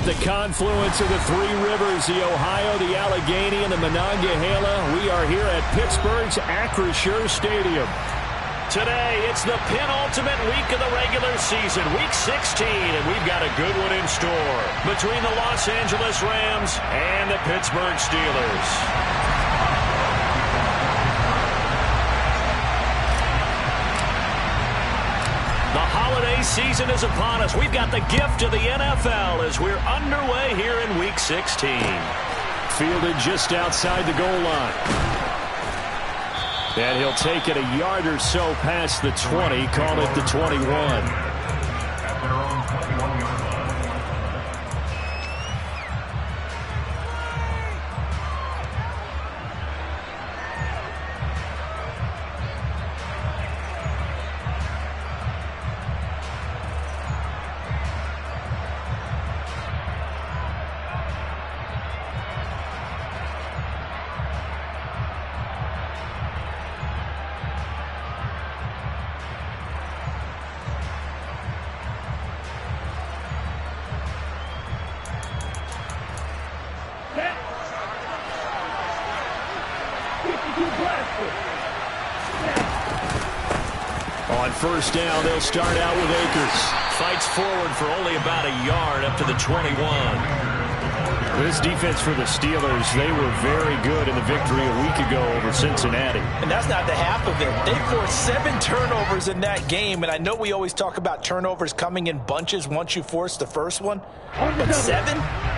At the confluence of the three rivers, the Ohio, the Allegheny, and the Monongahela, we are here at Pittsburgh's Acrisure Stadium. Today, it's the penultimate week of the regular season, Week 16, and we've got a good one in store between the Los Angeles Rams and the Pittsburgh Steelers. The holiday season is upon us. We've got the gift of the NFL as we're underway here in Week 16. Fielded just outside the goal line. And he'll take it a yard or so past the 20, call it the 21. On first down, they'll start out with Akers. Fights forward for only about a yard up to the 21. This defense for the Steelers, they were very good in the victory a week ago over Cincinnati. And that's not the half of it. They forced 7 turnovers in that game, and I know we always talk about turnovers coming in bunches once you force the first one. But 7?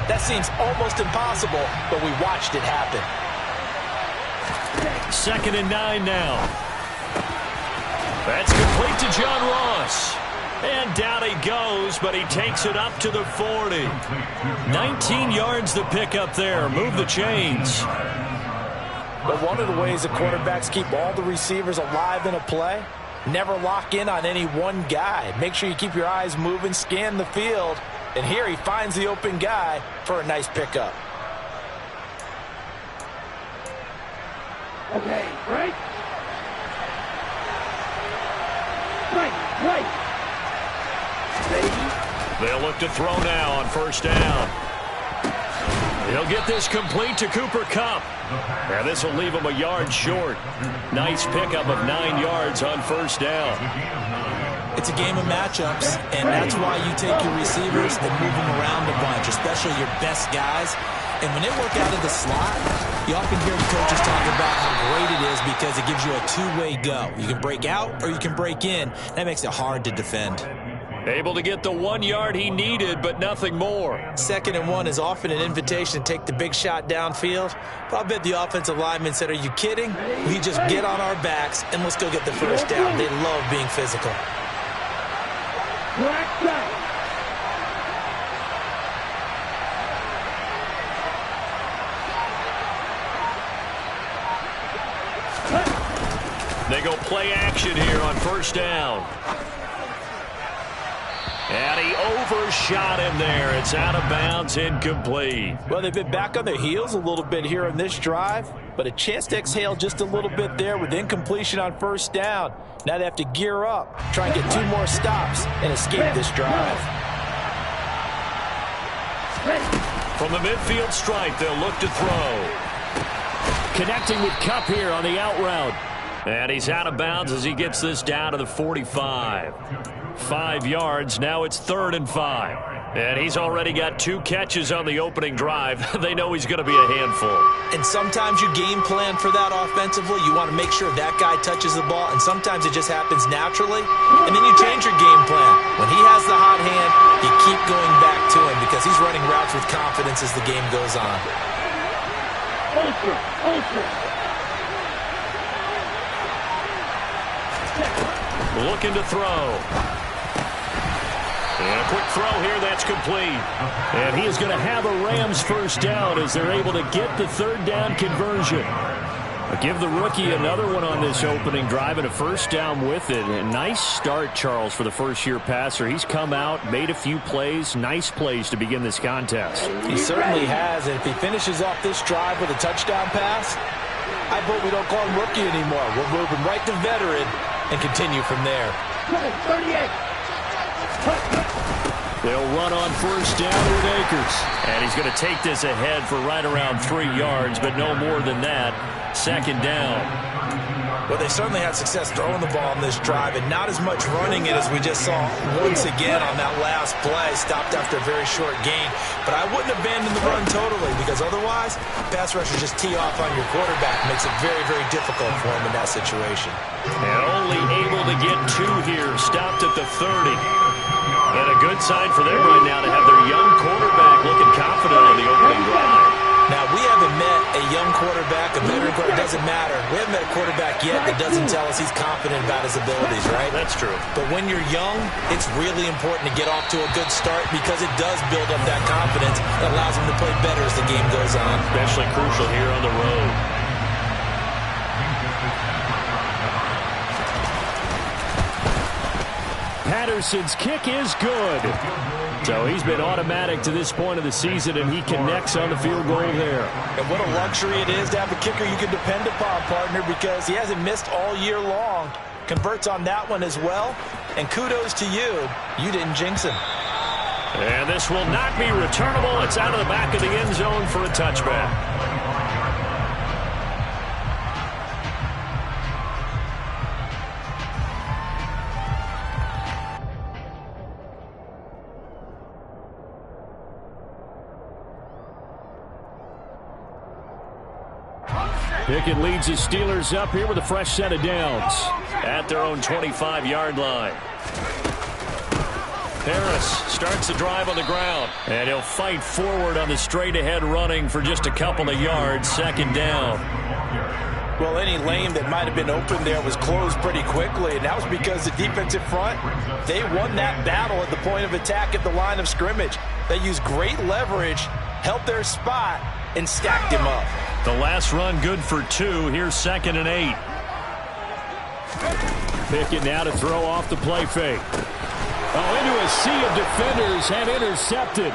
That seems almost impossible, but we watched it happen. 2nd and 9 now. That's complete to John Ross. And down he goes, but he takes it up to the 40. 19 yards to pick up there. Move the chains. But one of the ways the quarterbacks keep all the receivers alive in a play, never lock in on any one guy. Make sure you keep your eyes moving, scan the field. And here he finds the open guy for a nice pickup. Okay, right. Right. They'll look to throw now on first down. He'll get this complete to Cooper Kupp. And this will leave him a yard short. Nice pickup of 9 yards on first down. It's a game of matchups, and that's why you take your receivers and move them around a bunch, especially your best guys. And when they work out of the slot, you often hear the coaches talk about how great it is because it gives you a two-way go. You can break out or you can break in. That makes it hard to defend. Able to get the 1 yard he needed, but nothing more. 2nd and 1 is often an invitation to take the big shot downfield. But I bet the offensive lineman said, are you kidding? We just get on our backs and let's go get the first down. They love being physical. They go play action here on first down. And he overshot him there. It's out of bounds, incomplete. Well, they've been back on their heels a little bit here in this drive, but a chance to exhale just a little bit there with incompletion on first down. Now they have to gear up, try and get 2 more stops, and escape this drive. From the midfield stripe, they'll look to throw. Connecting with Kupp here on the out route. And he's out of bounds as he gets this down to the 45. 5 yards. Now it's 3rd and 5. And he's already got 2 catches on the opening drive. They know he's going to be a handful. And sometimes you game plan for that offensively. You want to make sure that guy touches the ball, and sometimes it just happens naturally. And then you change your game plan. When he has the hot hand, you keep going back to him because he's running routes with confidence as the game goes on. Looking to throw. And a quick throw here, that's complete. And he is going to have a Rams first down as they're able to get the 3rd down conversion. Give the rookie another one on this opening drive and a first down with it. A nice start, Charles, for the first-year passer. He's come out, made a few plays, nice plays to begin this contest. He certainly has, and if he finishes off this drive with a touchdown pass, I vote we don't call him rookie anymore. We'll move him right to veteran and continue from there. They'll run on first down with Akers. And he's going to take this ahead for right around 3 yards, but no more than that. Second down. Well, they certainly had success throwing the ball on this drive, and not as much running it as we just saw once again on that last play. Stopped after a very short gain. But I wouldn't abandon the run totally, because otherwise, pass rushers just tee off on your quarterback. Makes it very, very difficult for him in that situation. And only able to get 2 here. Stopped at the 30. And a good sign for them right now to have their young quarterback looking confident on the opening drive. Now, we haven't met a young quarterback, a veteran quarterback. It doesn't matter. We haven't met a quarterback yet that doesn't tell us he's confident about his abilities, right? That's true. But when you're young, it's really important to get off to a good start because it does build up that confidence that allows him to play better as the game goes on. Especially crucial here on the road. Patterson's kick is good. So he's been automatic to this point of the season, and he connects on the field goal there. And what a luxury it is to have a kicker you can depend upon, partner, because he hasn't missed all year long. Converts on that one as well. And kudos to you. You didn't jinx him. And this will not be returnable. It's out of the back of the end zone for a touchback. Pickett leads his Steelers up here with a fresh set of downs. At their own 25-yard line. Harris starts the drive on the ground. And he'll fight forward on the straight-ahead running for just a couple of yards. Second down. Well, any lane that might have been open there was closed pretty quickly, and that was because the defensive front, they won that battle at the point of attack at the line of scrimmage. They used great leverage, held their spot, and stacked him up. The last run good for 2. Here's 2nd and 8. Pickett now to throw off the play fake. Oh, into a sea of defenders and intercepted.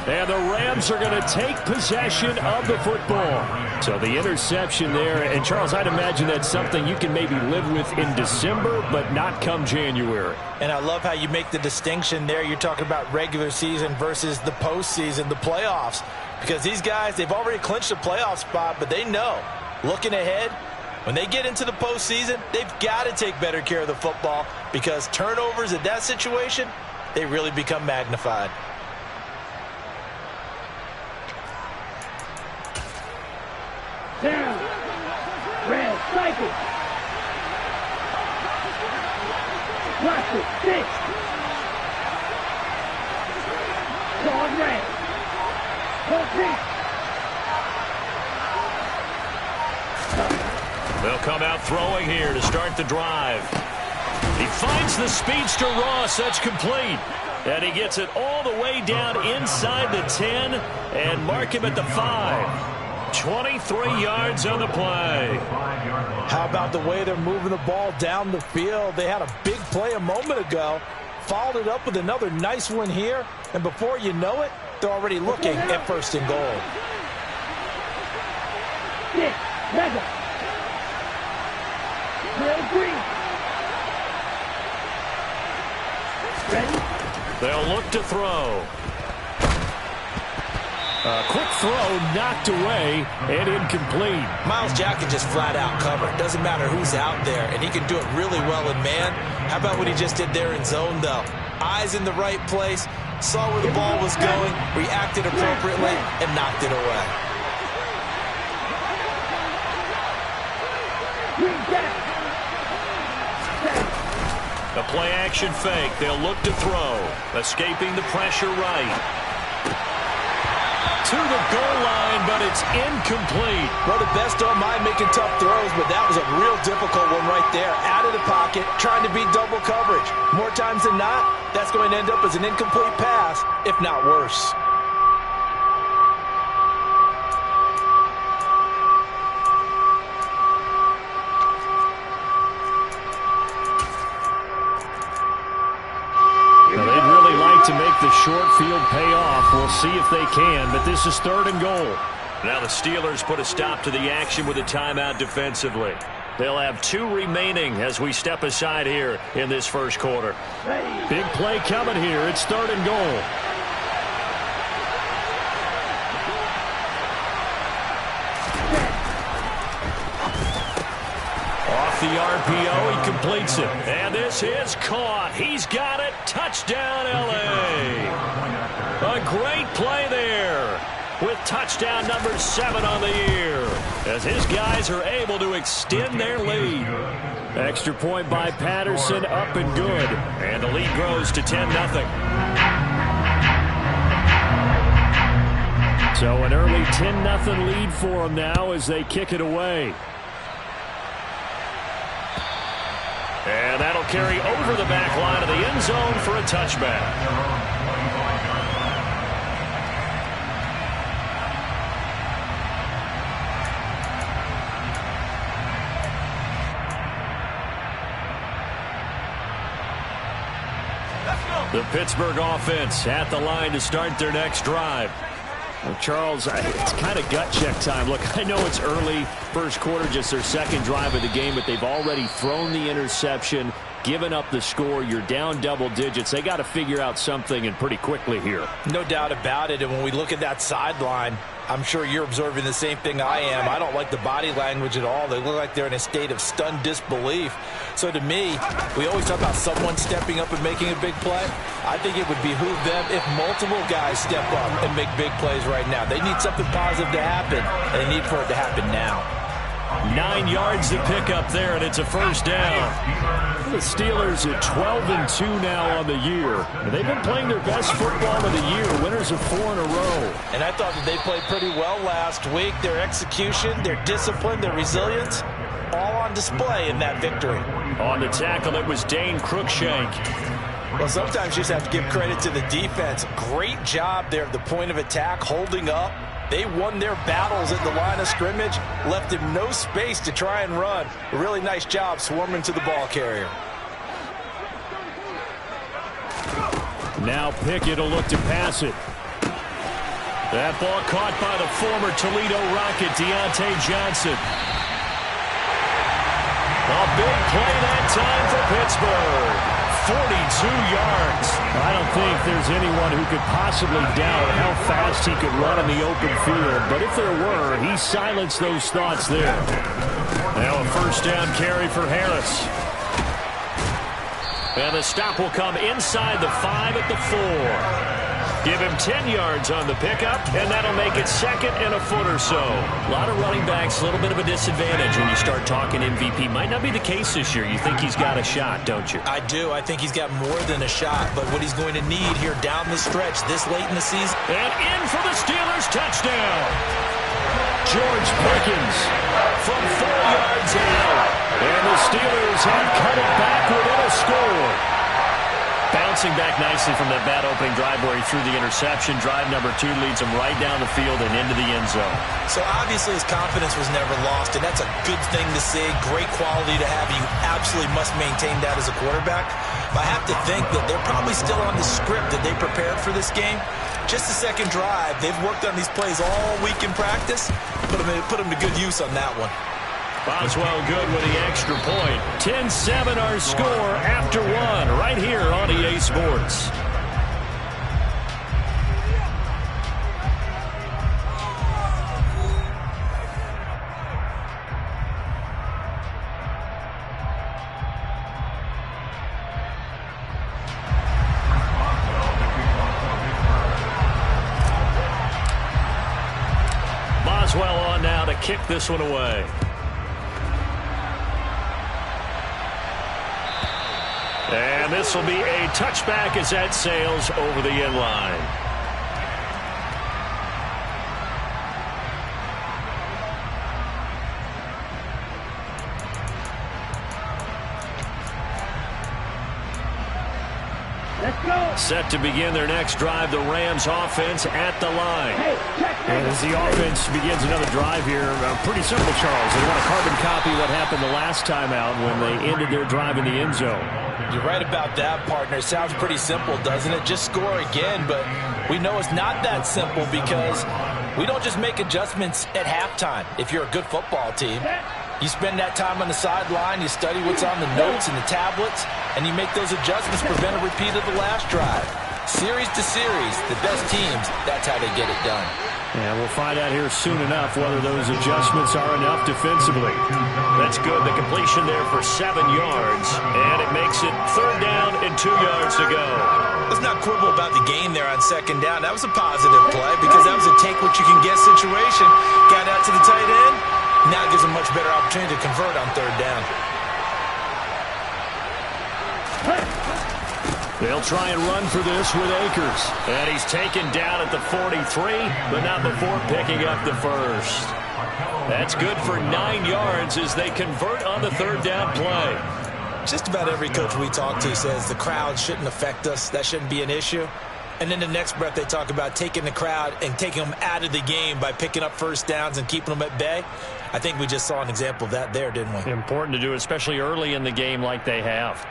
And the Rams are going to take possession of the football. So the interception there. And, Charles, I'd imagine that's something you can maybe live with in December, but not come January. And I love how you make the distinction there. You're talking about regular season versus the postseason, the playoffs. Because these guys, they've already clinched a playoff spot, but they know, looking ahead, when they get into the postseason, they've got to take better care of the football because turnovers in that situation, they really become magnified. Down. Red, cycle. Watch it. 6. Dog red. They'll come out throwing here to start the drive. He finds the speedster Ross. That's complete. And he gets it all the way down inside the 10 and mark him at the 5. 23 yards on the play. How about the way they're moving the ball down the field? They had a big play a moment ago. Followed it up with another nice one here. And before you know it, they're already looking at 1st and goal. 6. Mega. Real green. Ready? They'll look to throw. A quick throw knocked away and incomplete. Myles Jack can just flat out cover. It doesn't matter who's out there, and he can do it really well in man. How about what he just did there in zone, though? Eyes in the right place, saw where the ball was going, reacted appropriately, and knocked it away. A play-action fake. They'll look to throw. Escaping the pressure right. To the goal line, but it's incomplete. Well, the best don't mind making tough throws, but that was a real difficult one right there. Out of the pocket, trying to beat double coverage. More times than not, that's going to end up as an incomplete pass, if not worse. To make the short field pay off. We'll see if they can, but this is 3rd and goal. Now the Steelers put a stop to the action with a timeout defensively. They'll have 2 remaining as we step aside here in this first quarter. Big play coming here. It's 3rd and goal. Off the RPO, he completes it. And this is caught. He's got it. Touchdown, L.A. A great play there, with touchdown number 7 on the year, as his guys are able to extend their lead. Extra point by Patterson, up and good. And the lead grows to 10-0. So an early 10-0 lead for them now as they kick it away. And that'll carry over the back line of the end zone for a touchback. The Pittsburgh offense at the line to start their next drive. Well, Charles, it's kind of gut check time. Look, I know it's early, first quarter, just their second drive of the game, but they've already thrown the interception, given up the score. You're down double digits. They got to figure out something, and pretty quickly here. No doubt about it. And when we look at that sideline, I'm sure you're observing the same thing I am. I don't like the body language at all. They look like they're in a state of stunned disbelief. So to me, we always talk about someone stepping up and making a big play. I think it would behoove them if multiple guys step up and make big plays right now. They need something positive to happen, and they need for it to happen now. 9 yards to pick up there, and it's a first down. The Steelers at 12-2 now on the year. They've been playing their best football of the year, winners of 4 in a row. And I thought that they played pretty well last week. Their execution, their discipline, their resilience, all on display in that victory. On the tackle, it was Dane Cruikshank. Well, sometimes you just have to give credit to the defense. Great job there at the point of attack, holding up. They won their battles at the line of scrimmage, left him no space to try and run. A really nice job swarming to the ball carrier. Now Pickett will look to pass it. That ball caught by the former Toledo Rocket, Deontay Johnson. A big play that time for Pittsburgh. 42 yards. I don't think there's anyone who could possibly doubt how fast he could run in the open field. But if there were, he silenced those thoughts there. Now a first down carry for Harris. And the stop will come inside the 5 at the 4. Give him 10 yards on the pickup, and that'll make it 2nd and a foot or so. A lot of running backs, a little bit of a disadvantage when you start talking MVP. Might not be the case this year. You think he's got a shot, don't you? I do. I think he's got more than a shot. But what he's going to need here down the stretch this late in the season. And in for the Steelers touchdown. George Pickens from 4 yards out. And the Steelers have cut it back within a score. Bouncing back nicely from that bad opening drive where he threw the interception. Drive number 2 leads him right down the field and into the end zone. So obviously his confidence was never lost, and that's a good thing to see. Great quality to have. You absolutely must maintain that as a quarterback. But I have to think that they're probably still on the script that they prepared for this game. Just the second drive. They've worked on these plays all week in practice. Put them to good use on that one. Boswell good with the extra point. 10-7 our score after 1 right here on EA Sports. Boswell on now to kick this one away. And this will be a touchback as that sails over the end line. Let's go. Set to begin their next drive, the Rams offense at the line. Hey, check. And as the offense begins another drive here, pretty simple, Charles. They want to carbon copy what happened the last time out when they ended their drive in the end zone. You're right about that, partner. Sounds pretty simple, doesn't it? Just score again, but we know it's not that simple because we don't just make adjustments at halftime if you're a good football team. You spend that time on the sideline, you study what's on the notes and the tablets, and you make those adjustments, prevent a repeat of the last drive. Series to series, the best teams, that's how they get it done. And we'll find out here soon enough whether those adjustments are enough defensively. That's good. The completion there for 7 yards, and it makes it 3rd down and 2 yards to go. Let's not quibble about the gain there on 2nd down. That was a positive play because that was a take-what-you-can-get situation. Got out to the tight end. Now it gives them a much better opportunity to convert on 3rd down. They'll try and run for this with Akers. And he's taken down at the 43, but not before picking up the first. That's good for 9 yards as they convert on the 3rd down play. Just about every coach we talk to says the crowd shouldn't affect us. That shouldn't be an issue. And then the next breath they talk about taking the crowd and taking them out of the game by picking up first downs and keeping them at bay. I think we just saw an example of that there, didn't we? Important to do, especially early in the game like they have.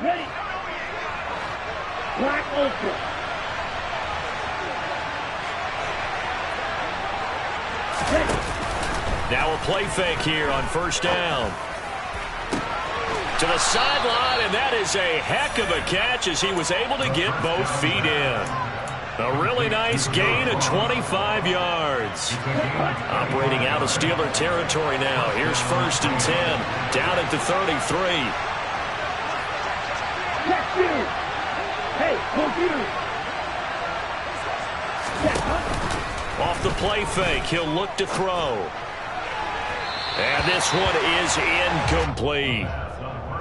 Ready. Black Ultra. Ready. Now a play fake here on 1st down. To the sideline, and that is a heck of a catch as he was able to get both feet in. A really nice gain of 25 yards. Operating out of Steeler territory now. Here's 1st and 10. Down at the 33. Check you. Hey, computer. Check. Off the play fake, he'll look to throw. And this one is incomplete.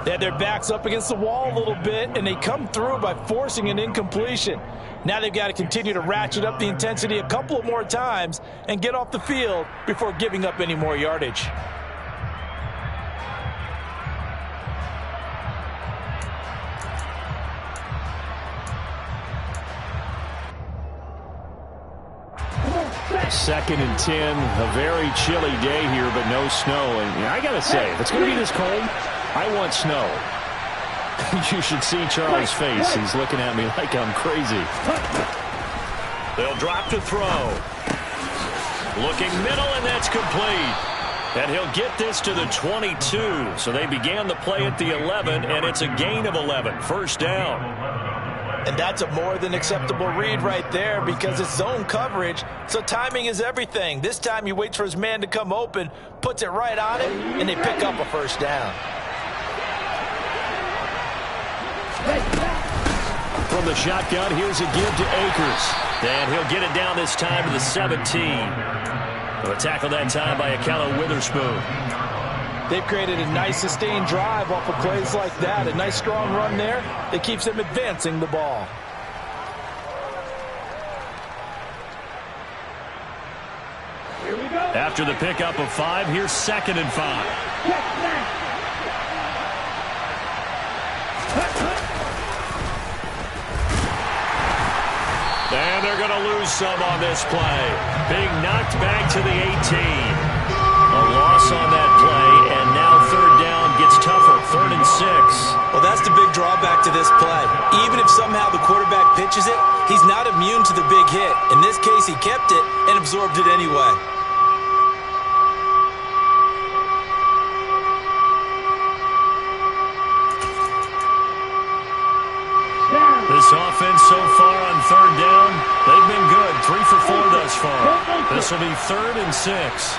They had their backs up against the wall a little bit, and they come through by forcing an incompletion. Now they've got to continue to ratchet up the intensity a couple of more times and get off the field before giving up any more yardage. Second and 10, a very chilly day here, but no snow. And I got to say, if it's going to be this cold, I want snow. You should see Charles' face. He's looking at me like I'm crazy. They'll drop to throw. Looking middle, and that's complete. And he'll get this to the 22. So they began the play at the 11, and it's a gain of 11. 1st down. And that's a more than acceptable read right there because it's zone coverage, so timing is everything. This time he waits for his man to come open, puts it right on it, and they pick up a 1st down. From the shotgun, here's a give to Akers. And he'll get it down this time to the 17. A tackle that time by Ahkello Witherspoon. They've created a nice sustained drive off of plays like that. A nice strong run there that keeps them advancing the ball. Here we go. After the pickup of 5, here's 2nd and 5. Check that. And they're going to lose some on this play. Being knocked back to the 18. A loss on that play, and now 3rd down gets tougher. 3rd and 6. Well, that's the big drawback to this play. Even if somehow the quarterback pitches it, he's not immune to the big hit. In this case, he kept it and absorbed it anyway. This offense so far on 3rd down, they've been good. 3 for 4 thus far. This will be 3rd and 6.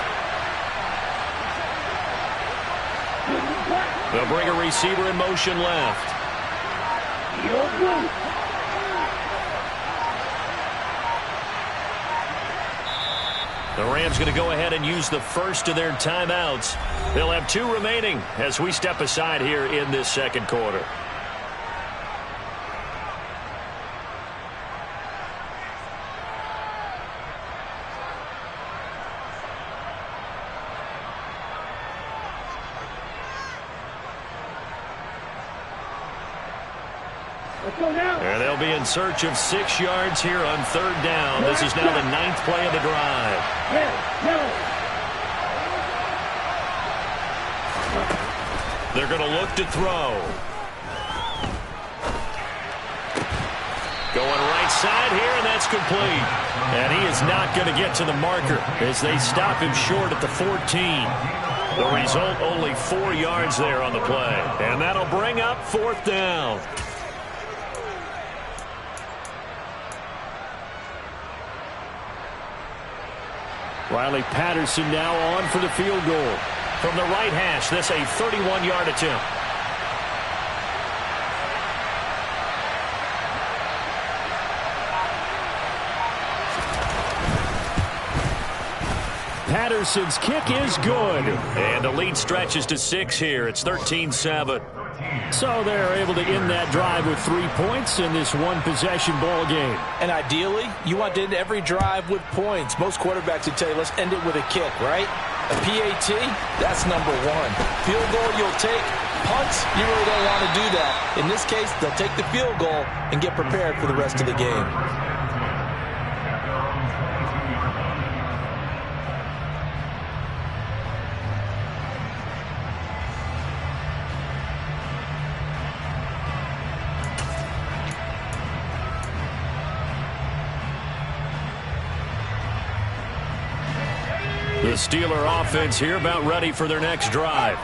They'll bring a receiver in motion left. The Rams going to go ahead and use the first of their timeouts. They'll have 2 remaining as we step aside here in this 2nd quarter. And they'll be in search of 6 yards here on 3rd down. This is now the 9th play of the drive. They're going to look to throw. Going right side here, and that's complete. And he is not going to get to the marker as they stop him short at the 14. The result, only 4 yards there on the play. And that'll bring up 4th down. Riley Patterson now on for the field goal. From the right hash, this a 31-yard attempt. Patterson's kick is good. And the lead stretches to 6 here. It's 13-7. So they're able to end that drive with 3 points in this one-possession ball game. And ideally, you want to end every drive with points. Most quarterbacks would tell you, let's end it with a kick, right? A PAT, that's number 1. Field goal, you'll take. Punts, you really don't want to do that. In this case, they'll take the field goal and get prepared for the rest of the game. The Steeler offense here about ready for their next drive.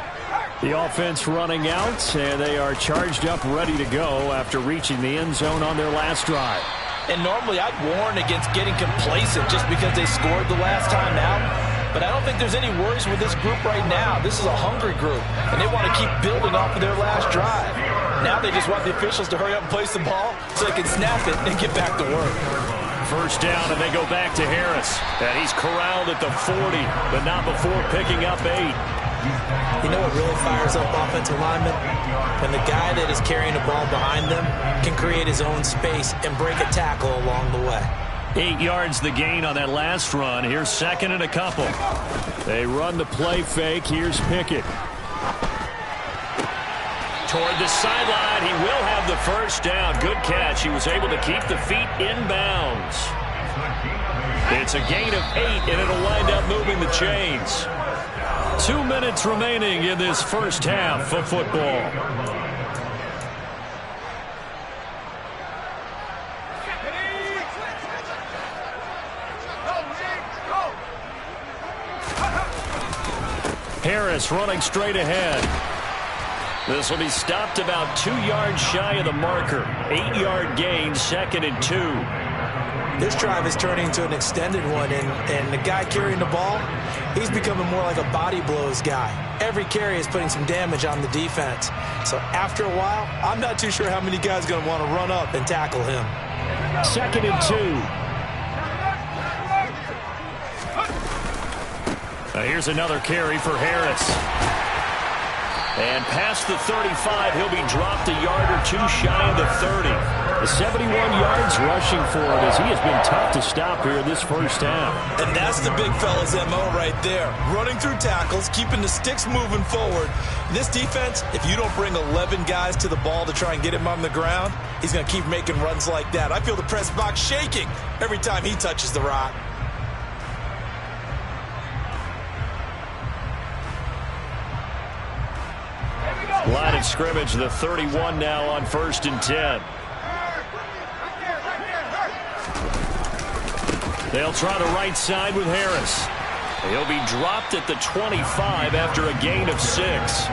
The offense running out, and they are charged up, ready to go after reaching the end zone on their last drive. And normally I'd warn against getting complacent just because they scored the last time out. But I don't think there's any worries with this group right now. This is a hungry group, and they want to keep building off of their last drive. Now they just want the officials to hurry up and place the ball so they can snap it and get back to work. First down, and they go back to Harris. And he's corralled at the 40, but not before picking up 8. You know what really fires up offensive linemen? When the guy that is carrying the ball behind them can create his own space and break a tackle along the way. 8 yards the gain on that last run. Here's 2nd and a couple. They run the play fake. Here's Pickett. Toward the sideline, he will have the first down. Good catch. He was able to keep the feet inbounds. It's a gain of 8, and it'll wind up moving the chains. 2 minutes remaining in this first half of football. Harris running straight ahead. This will be stopped about 2 yards shy of the marker. 8-yard gain, 2nd and 2. This drive is turning into an extended one, and the guy carrying the ball, he's becoming more like a body blows guy. Every carry is putting some damage on the defense. So after a while, I'm not too sure how many guys are going to want to run up and tackle him. 2nd and 2. Here's another carry for Harris. And past the 35, he'll be dropped a yard or 2 shy of the 30. The 71 yards rushing for him as he has been tough to stop here this first half. And that's the big fella's MO right there. Running through tackles, keeping the sticks moving forward. This defense, if you don't bring 11 guys to the ball to try and get him on the ground, he's going to keep making runs like that. I feel the press box shaking every time he touches the rock. Line of scrimmage, the 31 now on 1st and 10. They'll try the right side with Harris. He'll be dropped at the 25 after a gain of 6.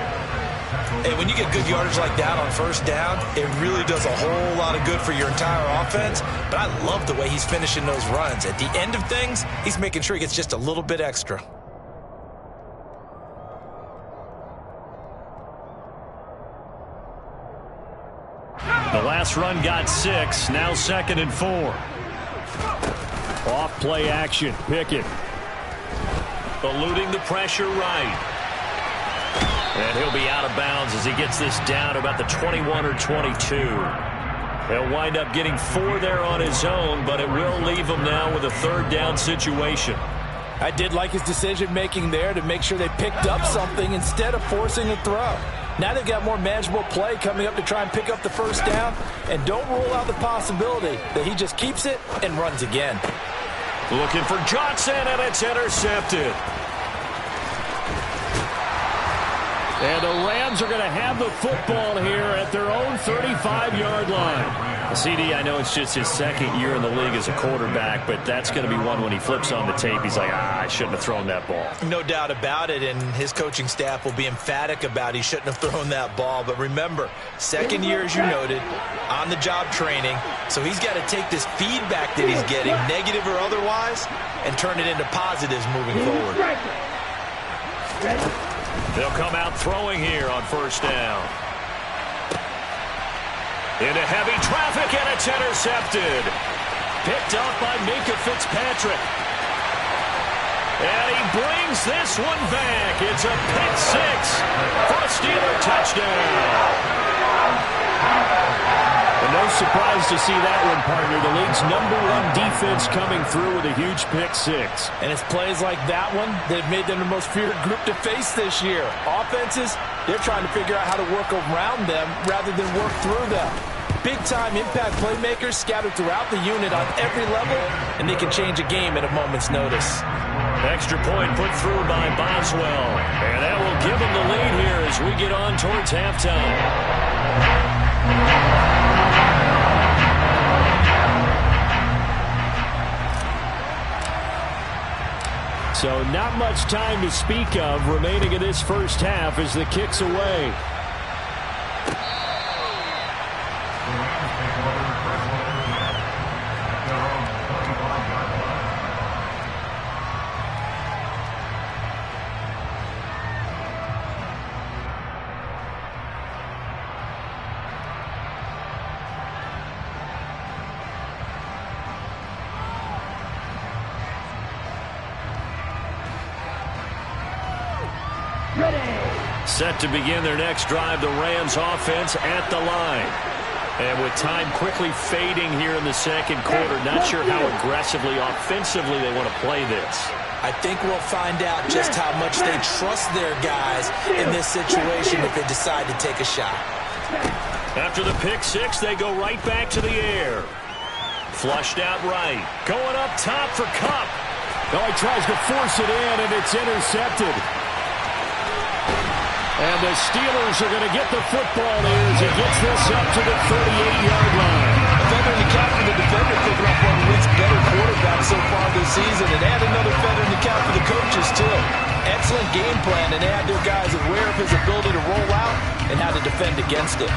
And when you get good yardage like that on first down, it really does a whole lot of good for your entire offense. But I love the way he's finishing those runs. At the end of things, he's making sure he gets just a little bit extra. The last run got 6. Now 2nd and 4. Off play action. Pickett. Eluding the pressure right. And he'll be out of bounds as he gets this down about the 21 or 22. He'll wind up getting 4 there on his own, but it will leave him now with a 3rd down situation. I did like his decision-making there to make sure they picked up something instead of forcing a throw. Now they've got more manageable play coming up to try and pick up the first down, and don't rule out the possibility that he just keeps it and runs again. Looking for Johnson, and it's intercepted. And the Rams are going to have the football here at their own 35-yard line. CD, I know it's just his second year in the league as a quarterback, but that's going to be one when he flips on the tape, he's like, I shouldn't have thrown that ball. No doubt about it, and his coaching staff will be emphatic about he shouldn't have thrown that ball. But remember, second year, as you noted, on-the-job training, so he's got to take this feedback that he's getting, negative or otherwise, and turn it into positives moving forward. They'll come out throwing here on first down. Into heavy traffic, and it's intercepted. Picked up by Minkah Fitzpatrick. And he brings this one back. It's a pick six for a Steeler touchdown. And no surprise to see that one, partner. The league's #1 defense coming through with a huge pick six. And it's plays like that one that have made them the most feared group to face this year. Offenses, they're trying to figure out how to work around them rather than work through them. Big-time impact playmakers scattered throughout the unit on every level, and they can change a game at a moment's notice. Extra point put through by Boswell. And that will give him the lead here as we get on towards halftime. So not much time to speak of remaining in this first half as the kick's away. Set to begin their next drive, the Rams offense at the line. And with time quickly fading here in the second quarter, not sure how aggressively, offensively they want to play this. I think we'll find out just how much they trust their guys in this situation if they decide to take a shot. After the pick six, they go right back to the air. Flushed out right. Going up top for Kupp. Oh, he tries to force it in, and it's intercepted. And the Steelers are going to get the football here as he gets this up to the 38-yard line. A feather in the cap for the defender, picking up one of the league's better quarterbacks so far this season, and add another feather in the cap for the coaches, too. Excellent game plan, and they had their guys aware of his ability to roll out and how to defend against it.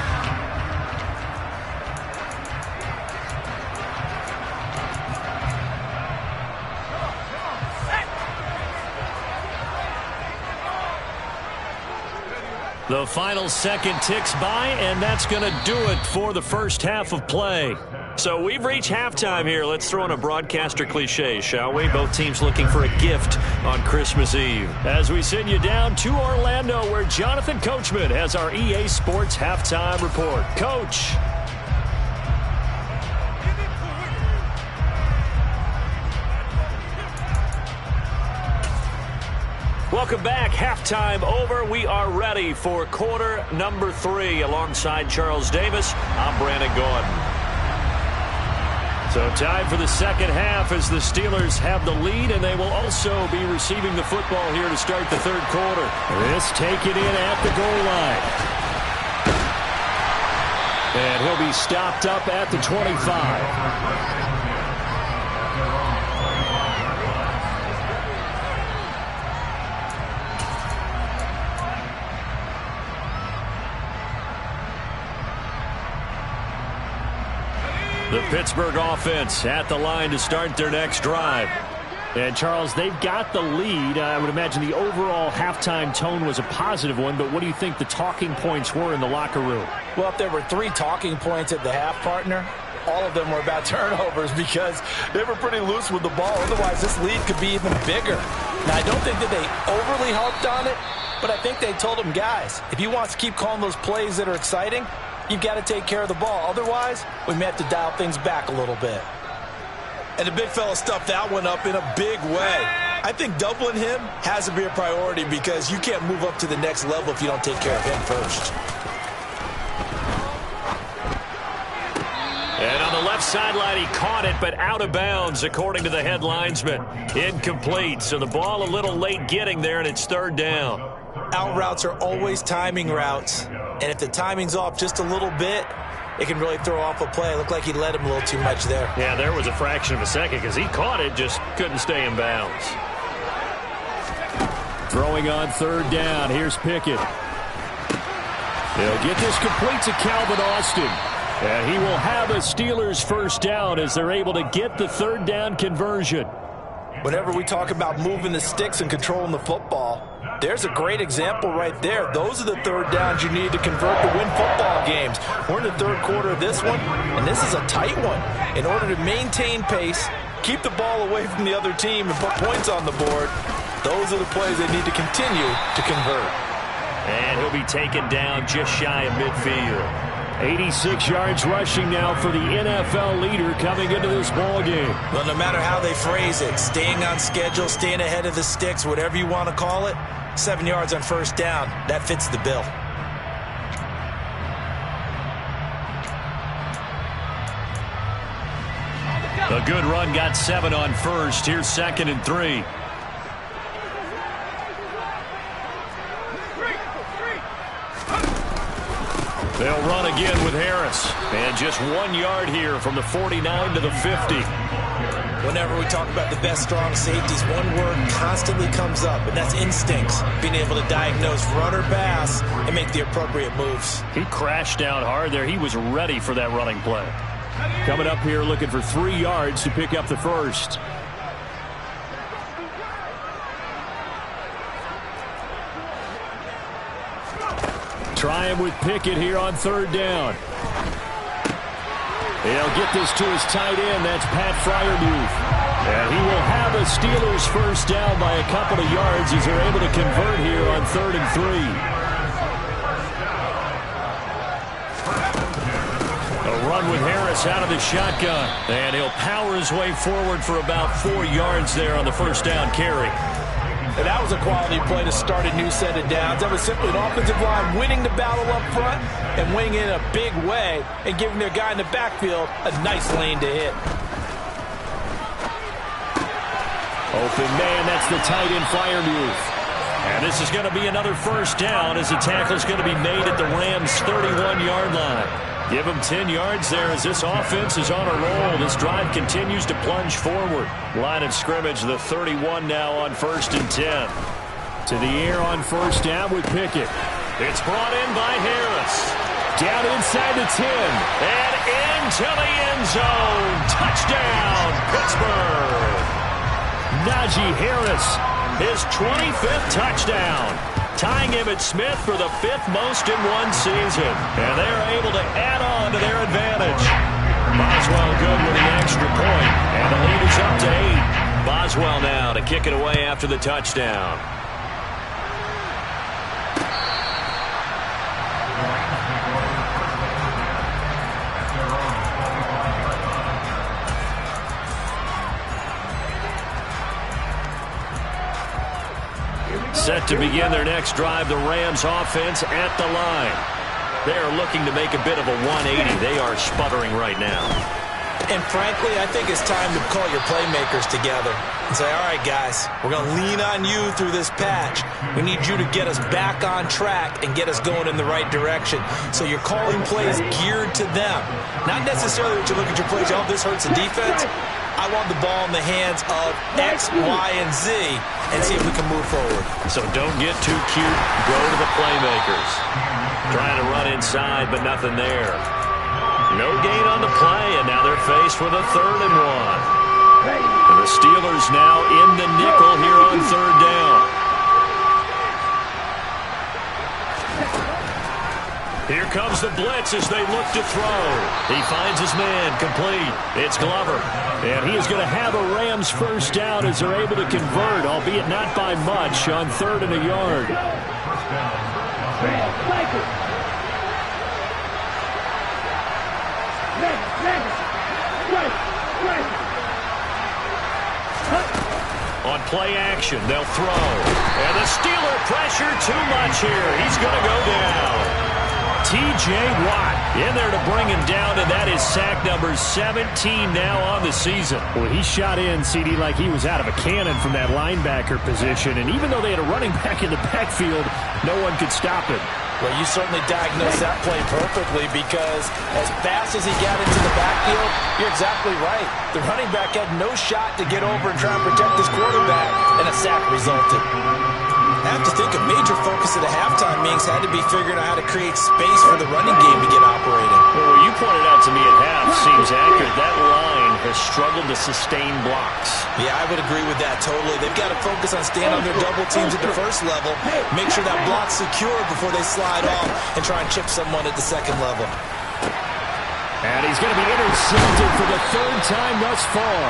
The final second ticks by, and that's going to do it for the first half of play. So we've reached halftime here. Let's throw in a broadcaster cliche, shall we? Both teams looking for a gift on Christmas Eve. As we send you down to Orlando, where Jonathan Coachman has our EA Sports halftime report. Coach. Welcome back. Halftime over. We are ready for quarter number 3. Alongside Charles Davis, I'm Brandon Gaudin. So time for the second half as the Steelers have the lead, and they will also be receiving the football here to start the third quarter. This take it in at the goal line. And he'll be stopped up at the 25. The Pittsburgh offense at the line to start their next drive. And, Charles, they've got the lead. I would imagine the overall halftime tone was a positive one, but what do you think the talking points were in the locker room? Well, if there were 3 talking points at the half, partner, all of them were about turnovers because they were pretty loose with the ball. Otherwise, this lead could be even bigger. Now, I don't think that they overly harped on it, but I think they told them, guys, if you want to keep calling those plays that are exciting, you've got to take care of the ball. Otherwise, we may have to dial things back a little bit. And the big fella stuffed that one up in a big way. I think doubling him has to be a priority because you can't move up to the next level if you don't take care of him first. And on the left sideline, he caught it, but out of bounds, according to the head linesman. Incomplete, so the ball a little late getting there, and it's third down. Out routes are always timing routes, and if the timing's off just a little bit, it can really throw off a play. It looked like he led him a little too much there. Yeah, there was a fraction of a second because he caught it, just couldn't stay in bounds. Throwing on third down. Here's Pickett. They'll get this complete to Calvin Austin. And he will have a Steelers first down as they're able to get the third down conversion. Whenever we talk about moving the sticks and controlling the football, there's a great example right there. Those are the third downs you need to convert to win football games. We're in the third quarter of this one, and this is a tight one. In order to maintain pace, keep the ball away from the other team, and put points on the board, those are the plays they need to continue to convert. And he'll be taken down just shy of midfield. 86 yards rushing now for the NFL leader coming into this ball game. Well, no matter how they phrase it, staying on schedule, staying ahead of the sticks, whatever you want to call it, 7 yards on first down, that fits the bill. A good run got 7 on first. Here's 2nd and 3. They'll run again with Harris. And just 1 yard here from the 49 to the 50. Whenever we talk about the best strong safeties, one word constantly comes up, and that's instincts. Being able to diagnose run or pass and make the appropriate moves. He crashed down hard there. He was ready for that running play. Coming up here looking for 3 yards to pick up the first. Trying with Pickett here on third down. They'll get this to his tight end. That's Pat Freiermuth. And he will have a Steelers first down by a couple of yards as they're able to convert here on 3rd and 3. A run with Harris out of the shotgun. And he'll power his way forward for about 4 yards there on the first down carry. And that was a quality play to start a new set of downs. That was simply an offensive line winning the battle up front and winning in a big way and giving their guy in the backfield a nice lane to hit. Open man, that's the tight end Freiermuth. And this is going to be another first down as the tackle is going to be made at the Rams' 31-yard line. Give them 10 yards there as this offense is on a roll. This drive continues to plunge forward. Line of scrimmage, the 31 now on 1st and 10. To the air on first down with Pickett. It's brought in by Harris. Down inside the 10. And into the end zone. Touchdown, Pittsburgh. Najee Harris. His 25th touchdown. Tying Emmitt Smith for the 5th most in one season. And they're able to add on to their advantage. Boswell good with the extra point. And the lead is up to 8. Boswell now to kick it away after the touchdown. Set to begin their next drive, the Rams offense at the line. They are looking to make a bit of a 180. They are sputtering right now. And frankly, I think it's time to call your playmakers together and say, all right, guys, we're going to lean on you through this patch. We need you to get us back on track and get us going in the right direction. So you're calling plays geared to them. Not necessarily that you look at your plays, oh, this hurts the defense. I want the ball in the hands of X, Y, and Z and see if we can move forward. So don't get too cute. Go to the playmakers. Trying to run inside, but nothing there. No gain on the play, and now they're faced with a 3rd and 1. And the Steelers now in the nickel here on 3rd down. Here comes the blitz as they look to throw. He finds his man complete. It's Glover. And he is going to have a Rams first down as they're able to convert, albeit not by much, on 3rd and a yard. On play action, they'll throw. And the Steeler pressure too much here. He's going to go down. T.J. Watt in there to bring him down, and that is sack number 17 now on the season. Well, he shot in, CD, like he was out of a cannon from that linebacker position, and even though they had a running back in the backfield, no one could stop him. Well, you certainly diagnosed that play perfectly because as fast as he got into the backfield, you're exactly right. The running back had no shot to get over and try and protect his quarterback, and a sack resulted. I have to think a major focus of the halftime meetings had to be figuring out how to create space for the running game to get operating. Well, what you pointed out to me at half seems accurate. That line has struggled to sustain blocks. Yeah, I would agree with that totally. They've got to focus on staying on their double teams at the first level, make sure that block's secure before they slide off and try and chip someone at the second level. And he's going to be intercepted for the third time thus far.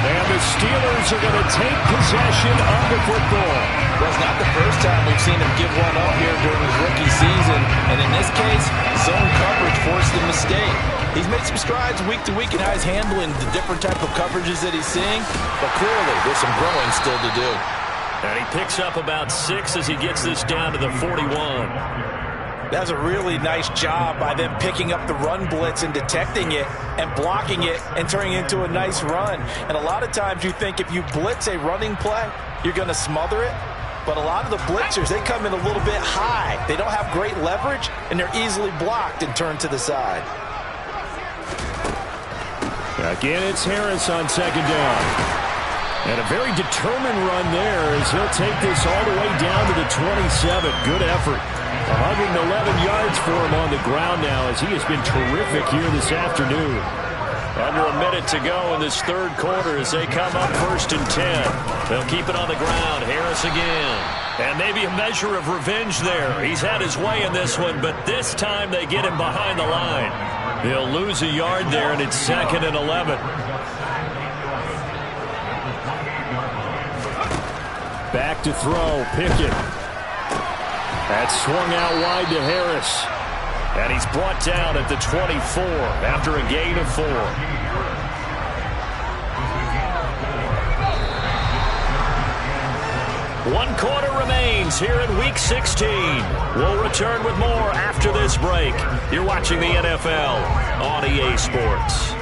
And the Steelers are going to take possession of the football. Well, it's not the first time we've seen him give one up here during his rookie season. And in this case, zone coverage forced the mistake. He's made some strides week to week in how he's handling the different type of coverages that he's seeing. But clearly, there's some growing still to do. And he picks up about 6 as he gets this down to the 41. That's a really nice job by them picking up the run blitz and detecting it and blocking it and turning it into a nice run. And a lot of times you think if you blitz a running play, you're going to smother it. But a lot of the blitzers, they come in a little bit high. They don't have great leverage, and they're easily blocked and turned to the side. Again, it's Harris on second down. And a very determined run there as he'll take this all the way down to the 27. Good effort. 111 yards for him on the ground now as he has been terrific here this afternoon. Under a minute to go in this third quarter as they come up 1st and 10. They'll keep it on the ground. Harris again. And maybe a measure of revenge there. He's had his way in this one, but this time they get him behind the line. They'll lose a yard there, and it's 2nd and 11. Back to throw, Pickett. That's swung out wide to Harris. And he's brought down at the 24 after a gain of 4. One quarter remains here in Week 16. We'll return with more after this break. You're watching the NFL on EA Sports.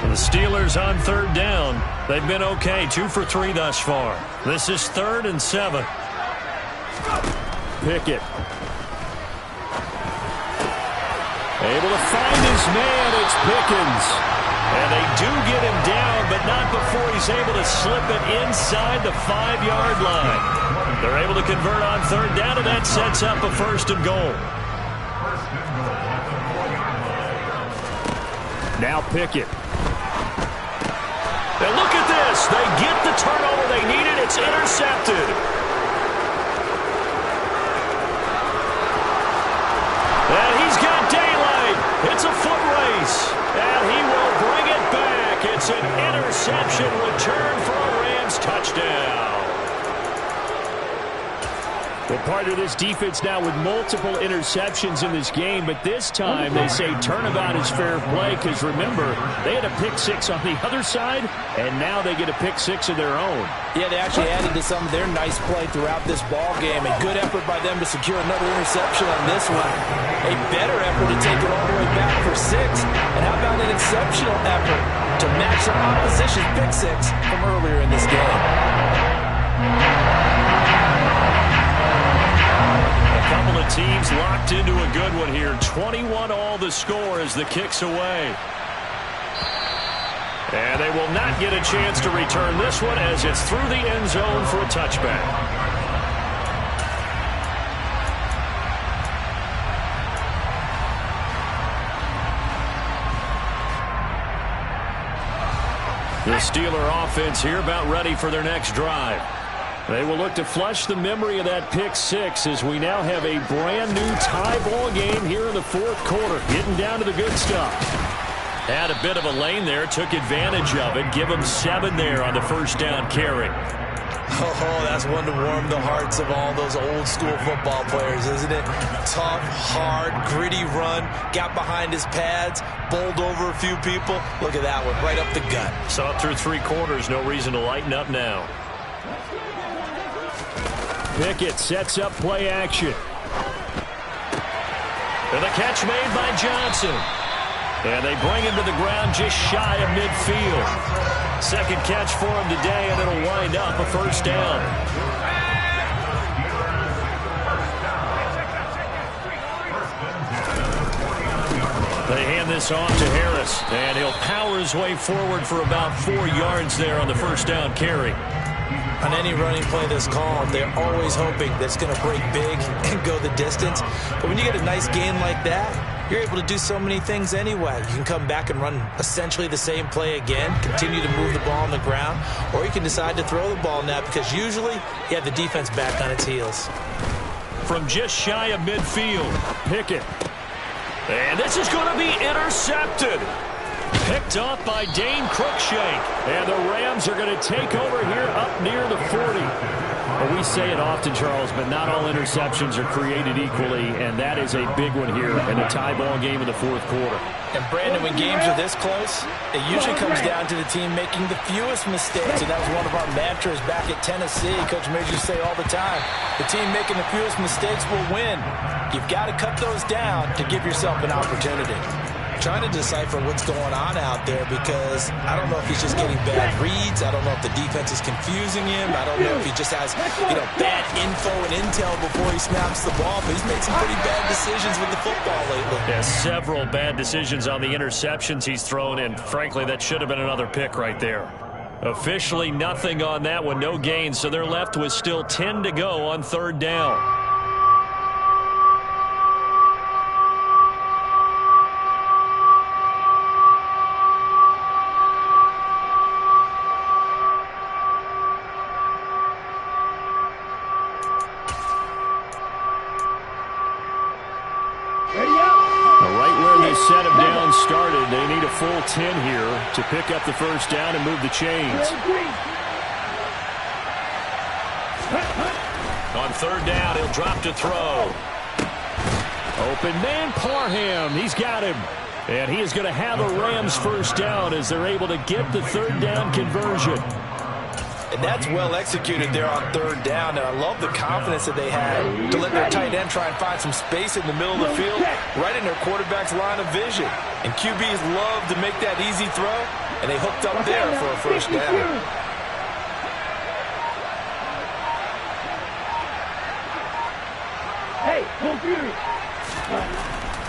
The Steelers on 3rd down. They've been okay, 2 for 3 thus far. This is 3rd and 7. Pickett. Able to find his man, it's Pickens. And they do get him down, but not before he's able to slip it inside the 5-yard line. They're able to convert on 3rd down, and that sets up a 1st and goal. Now Pickett. And look at this. They get the turnover they needed. It's intercepted. And he's got daylight. It's a foot race. And he will bring it back. It's an interception return for a Rams touchdown. Well, part of this defense now with multiple interceptions in this game, but this time they say turnabout is fair play because, remember, they had a pick-6 on the other side, and now they get a pick-6 of their own. Yeah, they actually added to some of their nice play throughout this ball game. A good effort by them to secure another interception on this one. A better effort to take it all the way back for 6. And how about an exceptional effort to match the opposition's pick-6 from earlier in this game? Couple of teams locked into a good one here. 21 all the score as the kick's away. And they will not get a chance to return this one as it's through the end zone for a touchback. The Steeler offense here about ready for their next drive. They will look to flush the memory of that pick-6 as we now have a brand-new tie ball game here in the 4th quarter. Getting down to the good stuff. Had a bit of a lane there, took advantage of it. Give them 7 there on the 1st down carry. Oh, that's one to warm the hearts of all those old-school football players, isn't it? Tough, hard, gritty run, got behind his pads, bowled over a few people. Look at that one, right up the gut. Saw it through 3 quarters, no reason to lighten up now. Pickett sets up play action. And the catch made by Johnson. And they bring him to the ground just shy of midfield. Second catch for him today, and it'll wind up a first down. They hand this off to Harris, and he'll power his way forward for about 4 yards there on the first down carry. On any running play that's called, they're always hoping that it's going to break big and go the distance. But when you get a nice gain like that, you're able to do so many things anyway. You can come back and run essentially the same play again, continue to move the ball on the ground, or you can decide to throw the ball now because usually you have the defense back on its heels. From just shy of midfield, Pickett. And this is going to be intercepted. Picked off by Dane Cruikshank. And the Rams are going to take over here up near the 40. Well, we say it often, Charles, but not all interceptions are created equally, and that is a big one here in a tie ball game in the fourth quarter. And, Brandon, when games are this close, it usually comes down to the team making the fewest mistakes, and that was one of our mantras back at Tennessee. Coach made you say all the time, the team making the fewest mistakes will win. You've got to cut those down to give yourself an opportunity. Trying to decipher what's going on out there because I don't know if he's just getting bad reads. I don't know if the defense is confusing him. I don't know if he just has, bad info and intel before he snaps the ball. But he's made some pretty bad decisions with the football lately. Yeah, several bad decisions on the interceptions he's thrown, and frankly, that should have been another pick right there. Officially nothing on that one, no gain, so they're left with still 10 to go on third down. Set him down, started. They need a full 10 here to pick up the first down and move the chains. On third down, he'll drop to throw. Open man, Parham. He's got him. And he is going to have a Rams first down as they're able to get the third down conversion. And that's well executed there on third down. And I love the confidence that they had to let their tight end try and find some space in the middle of the field, right in their quarterback's line of vision. And QBs love to make that easy throw, and they hooked up there for a first down. Hey, computer.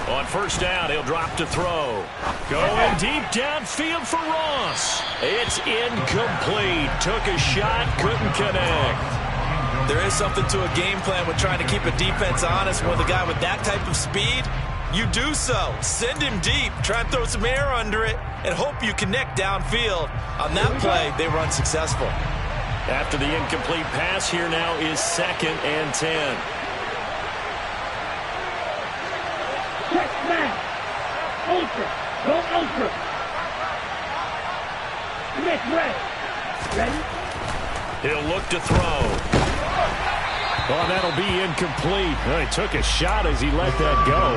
On first down, he'll drop to throw. Going deep downfield for Ross. It's incomplete. Took a shot, couldn't connect. There is something to a game plan with trying to keep a defense honest. With a guy with that type of speed, you do so. Send him deep. Try and throw some air under it and hope you connect downfield. On that play, they were unsuccessful. After the incomplete pass, here now is 2nd and 10. Check smash. Ultra. Go ultra. Commit red. Ready? He'll look to throw. Oh, that'll be incomplete. Well, he took a shot as he let that go.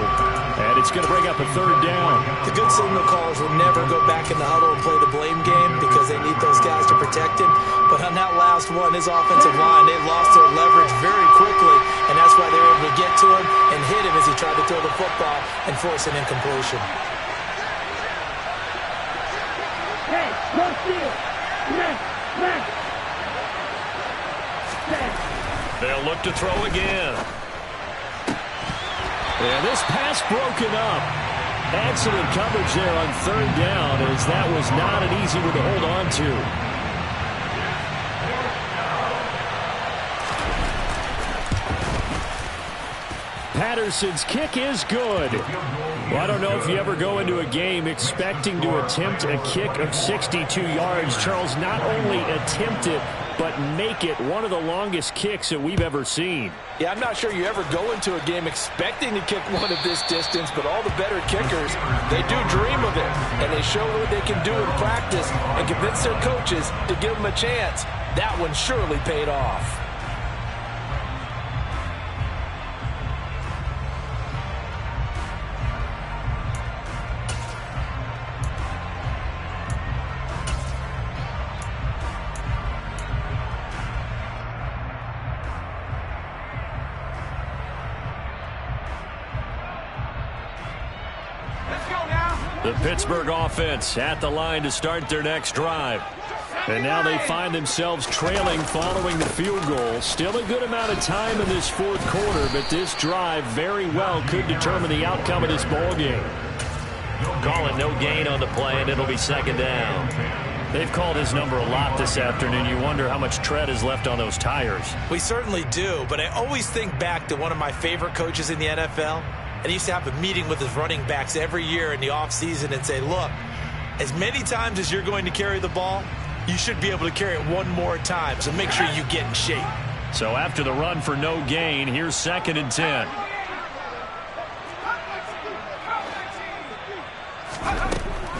And it's going to bring up a third down. The good signal callers will never go back in the huddle and play the blame game because they need those guys to protect him. But on that last one, his offensive line, they lost their leverage very quickly, and that's why they were able to get to him and hit him as he tried to throw the football and force an incompletion. Hey, go steal. Smash. Smash. They'll look to throw again. And this pass broken up. Excellent coverage there on third down, as that was not an easy one to hold on to. Patterson's kick is good. Well, I don't know if you ever go into a game expecting to attempt a kick of 62 yards. Charles, not only attempt it, but make it one of the longest kicks that we've ever seen. Yeah, I'm not sure you ever go into a game expecting to kick one of this distance, but all the better kickers, they do dream of it, and they show what they can do in practice and convince their coaches to give them a chance. That one surely paid off. The Pittsburgh offense at the line to start their next drive. And now they find themselves trailing following the field goal. Still a good amount of time in this fourth quarter, but this drive very well could determine the outcome of this ball game. Call it no gain on the play, and it'll be second down. They've called his number a lot this afternoon. You wonder how much tread is left on those tires. We certainly do, but I always think back to one of my favorite coaches in the NFL. And he used to have a meeting with his running backs every year in the offseason and say, look, as many times as you're going to carry the ball, you should be able to carry it one more time, so make sure you get in shape. So after the run for no gain, here's 2nd and 10.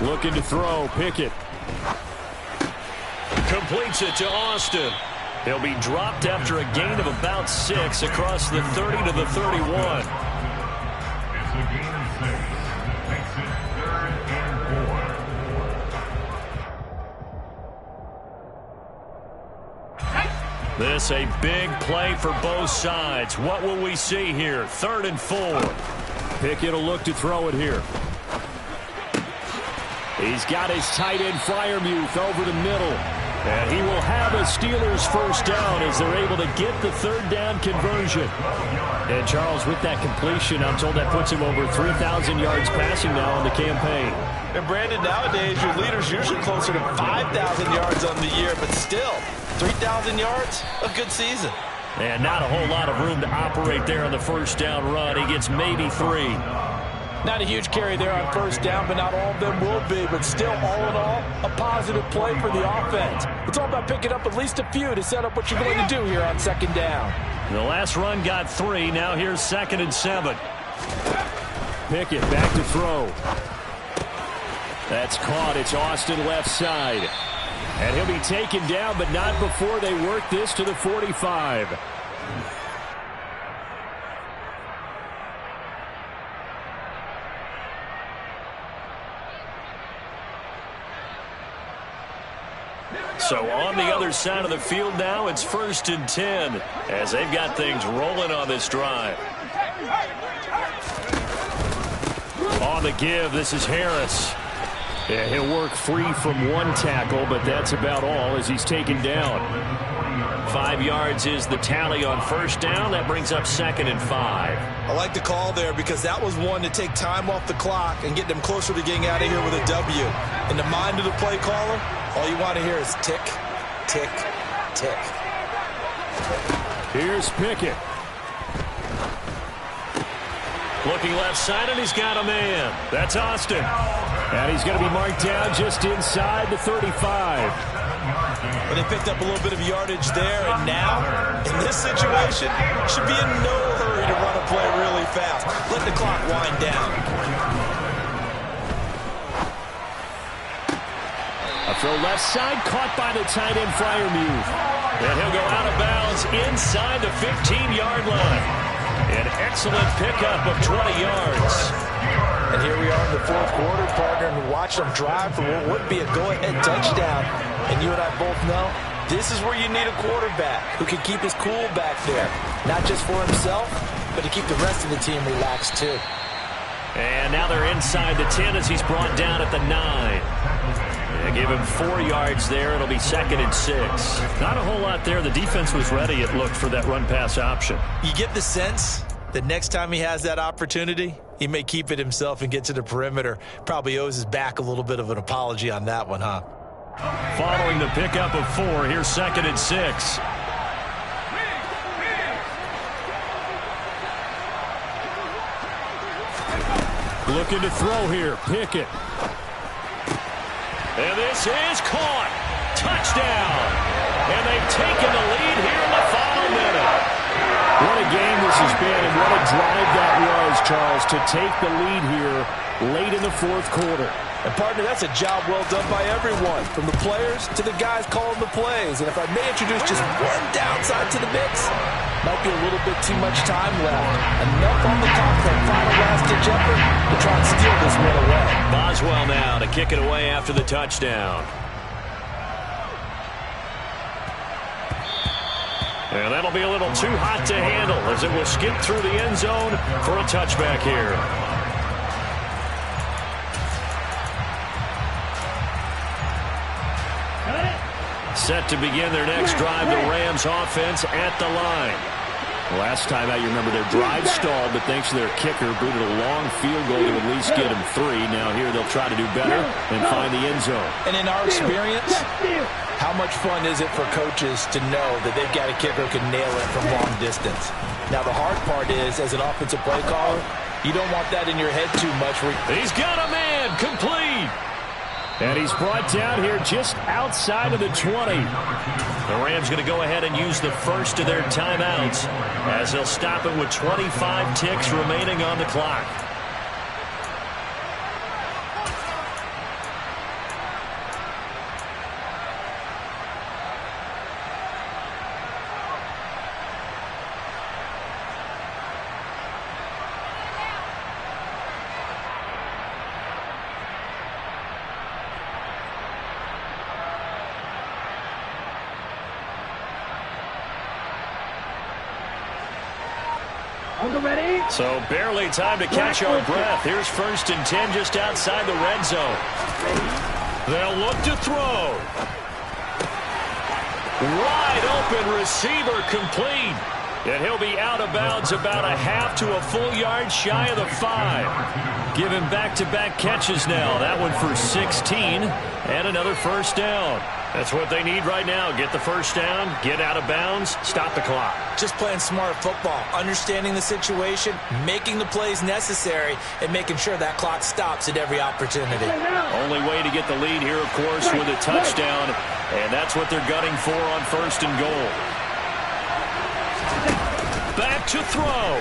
Looking to throw, Pickett. Completes it to Austin. He'll be dropped after a gain of about 6 across the 30 to the 31. It's a gain of 6. Makes it 3rd and 4. This a big play for both sides. What will we see here? 3rd and 4. Pickett will look to throw it here. He's got his tight end Freiermuth over the middle. And he will have a Steelers first down as they're able to get the 3rd down conversion. And Charles, with that completion, I'm told that puts him over 3,000 yards passing now on the campaign. And Brandon, nowadays your leader's usually closer to 5,000 yards on the year, but still, 3,000 yards, a good season. And not a whole lot of room to operate there on the first down run. He gets maybe 3. Not a huge carry there on first down, but not all of them will be. But still, all in all, a positive play for the offense. It's all about picking up at least a few to set up what you're going to do here on 2nd down. The last run got 3. Now here's 2nd and 7. Pickett back to throw. That's caught. It's Austin left side. And he'll be taken down, but not before they work this to the 45. So on the other side of the field now, it's 1st and 10 as they've got things rolling on this drive. On the give, this is Harris. Yeah, he'll work free from one tackle, but that's about all as he's taken down. 5 yards is the tally on first down. That brings up 2nd and 5. I like the call there because that was one to take time off the clock and get them closer to getting out of here with a W. In the mind of the play caller, all you want to hear is tick, tick, tick. Here's Pickett. Looking left side, and he's got a man. That's Austin. And he's going to be marked down just inside the 35. But they picked up a little bit of yardage there, and now, in this situation, should be in no hurry to run a play really fast. Let the clock wind down. A throw left side, caught by the tight end Freiermuth. And he'll go out of bounds inside the 15-yard line. An excellent pickup of 20 yards. And here we are in the fourth quarter, partner, and watch them drive for what would be a go-ahead touchdown. And you and I both know this is where you need a quarterback who can keep his cool back there. Not just for himself, but to keep the rest of the team relaxed too. And now they're inside the 10 as he's brought down at the 9. Yeah, give him 4 yards there. It'll be 2nd and 6. Not a whole lot there. The defense was ready, it looked, for that run-pass option. You get the sense that next time he has that opportunity, he may keep it himself and get to the perimeter. Probably owes his back a little bit of an apology on that one, huh? Following the pickup of 4, here's 2nd and 6. Looking to throw here, Pickett. And this is caught. Touchdown. And they've taken the lead here in the final minute. What a game this has been, and what a drive that was, Charles, to take the lead here late in the fourth quarter. And, partner, that's a job well done by everyone, from the players to the guys calling the plays. And if I may introduce just one downside to the mix, might be a little bit too much time left. Enough on the clock for a final last-ditch effort to try and steal this one away. Boswell now to kick it away after the touchdown. And that'll be a little too hot to handle as it will skip through the end zone for a touchback here. Set to begin their next drive, the Rams offense at the line. Last time out, you remember their drive stalled, but thanks to their kicker, booted a long field goal to at least get them 3. Now here they'll try to do better and find the end zone. And in our experience, how much fun is it for coaches to know that they've got a kicker who can nail it from long distance? Now the hard part is, as an offensive play caller, you don't want that in your head too much. He's got a man, complete. And he's brought down here just outside of the 20. The Rams going to go ahead and use the first of their timeouts as they'll stop it with 25 ticks remaining on the clock. So barely time to catch our breath. Here's 1st and 10 just outside the red zone. They'll look to throw. Wide open receiver, complete. And he'll be out of bounds about a half to a full yard shy of the 5. Give him back-to-back catches now. That one for 16 and another first down. That's what they need right now. Get the first down, get out of bounds, stop the clock. Just playing smart football, understanding the situation, making the plays necessary, and making sure that clock stops at every opportunity. Only way to get the lead here, of course, with a touchdown, and that's what they're gunning for on 1st and goal. Back to throw.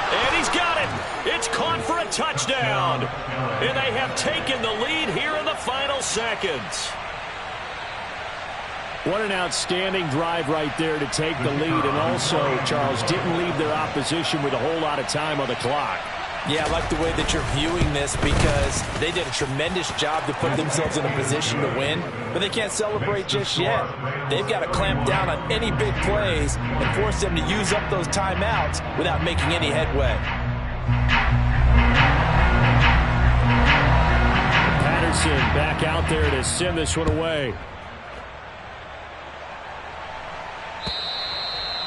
And he's got it. It's caught for a touchdown. And they have taken the lead here in the final seconds. What an outstanding drive right there to take the lead. And also, Charles, didn't leave their opposition with a whole lot of time on the clock. Yeah, I like the way that you're viewing this because they did a tremendous job to put themselves in a position to win, but they can't celebrate just yet. They've got to clamp down on any big plays and force them to use up those timeouts without making any headway. Patterson back out there to send this one away.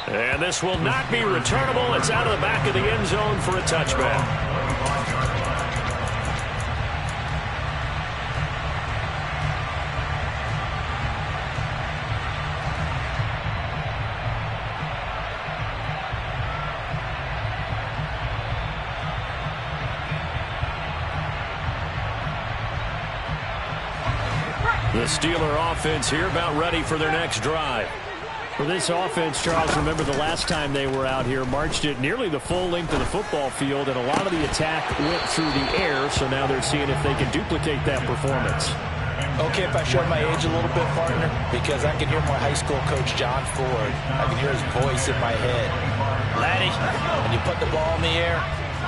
And this will not be returnable. It's out of the back of the end zone for a touchback. The Steeler offense here about ready for their next drive. For this offense, Charles, remember the last time they were out here, marched it nearly the full length of the football field, and a lot of the attack went through the air, so now they're seeing if they can duplicate that performance. Okay, if I show my age a little bit, partner, because I can hear my high school coach, John Ford. I can hear his voice in my head. Laddie, when you put the ball in the air,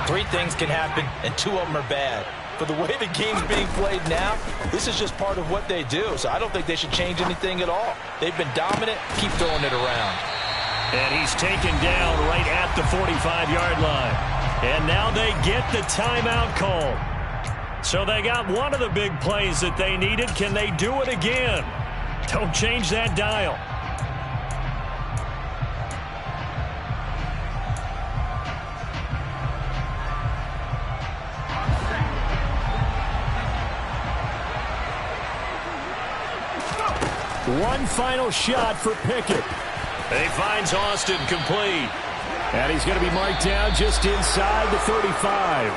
3 things can happen, and 2 of them are bad. For the way the game's being played now, this is just part of what they do, so I don't think they should change anything at all. They've been dominant. Keep throwing it around. And he's taken down right at the 45-yard line. And now they get the timeout call. So they got one of the big plays that they needed. Can they do it again? Don't change that dial. One final shot for Pickett. He finds Austin complete. And he's going to be marked down just inside the 35.